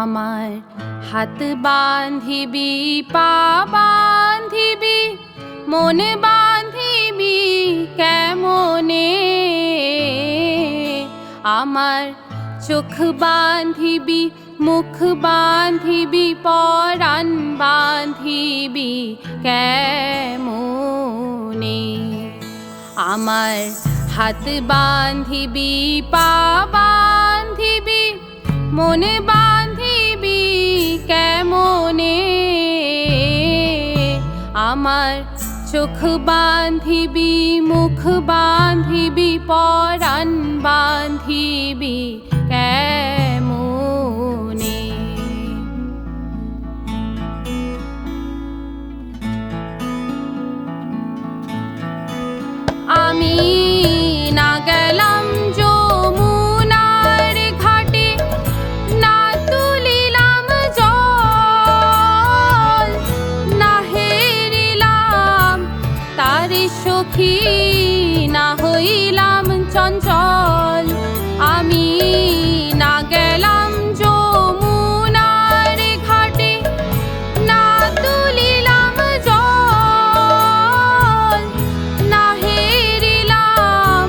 আমার হাত বান্ধিবি, পা বান্ধিবি, মন বান্ধিবি কেমনে? আমার চোখ বান্ধিবি, মুখ বান্ধিবি, পরাণ বান্ধিবি কেমনে? আমার হাত বান্ধিবি, পা বান্ধিবি, মন বান্ধিবি কেমনে? আমার চোখ বান্ধিবি, মুখ বান্ধিবি, পরাণ বান্ধিবি কেমনে? আমি না গেলাম যমুনার ঘাটে, না তুলিলাম জল, না হেরিলাম তার সখী, না হইলাম চঞ্চল। আমি না গেলাম যমুনার ঘাটে, না তুলিলাম জল, না হেরিলাম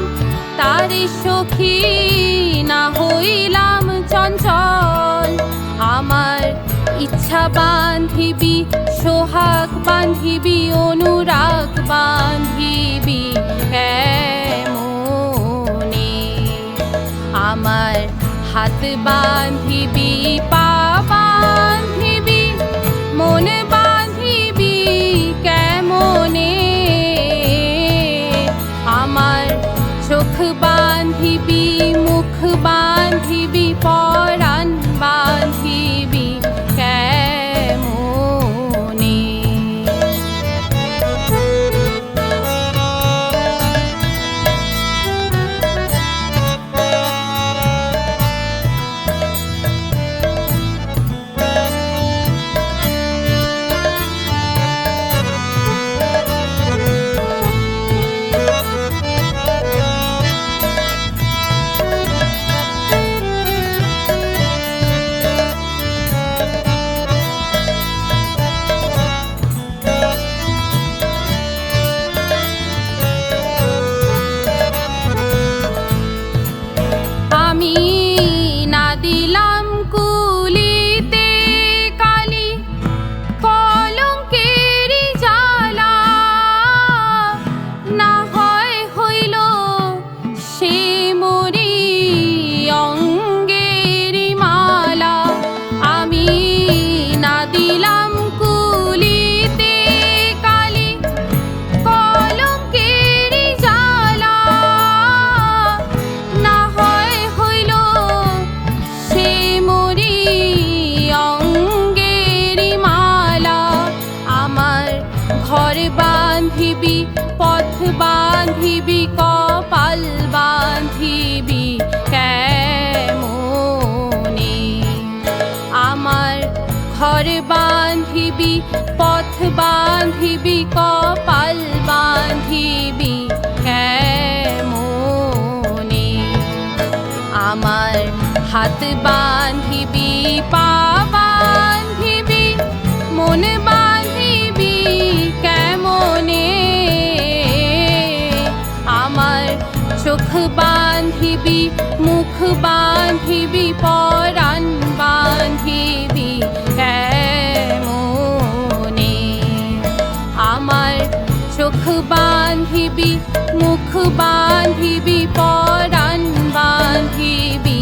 তার সখী, না হইলাম চঞ্চল। আমার ইচ্ছা বান্ধিবি, সোহাগ বান্ধিবি, অনুরাগ বান্ধিবি কেমনে? আমার হাত বান্ধিবি, পা বান্ধিবি, মন বান্ধিবি কেমনে? আমার চোখ বান্ধিবি, মুখ বান্ধিবি, পরাণ বান্ধিবি কেমনে? আমি না দিলাম কুলিতে কালি, কলঙ্কের জ্বালা, না হয় হইল সে মোরি অঙ্গের মালা। আমি না দিলাম কুলিতে কালি, কলঙ্কের জ্বালা, না হয় হইল সে মোরি অঙ্গের মালা। আমার ঘর বান্ধিবি, পথ বান্ধিবি, কপাল বান্ধিবি কেমনে? আমার ঘর বান্ধিবি, পথ বান্ধিবি, কপাল বান্ধিবি কেমনে? আমার হাত বান্ধিবি, পা বান্ধিবি, মন বান্ধিবি কেমনে? আমার চোখ বান্ধিবি, মুখ বান্ধিবি, পরাণ বান্ধিবি কেমনে? আমার চোখ বান্ধিবি, মুখ বান্ধিবি, পরাণ বান্ধিবি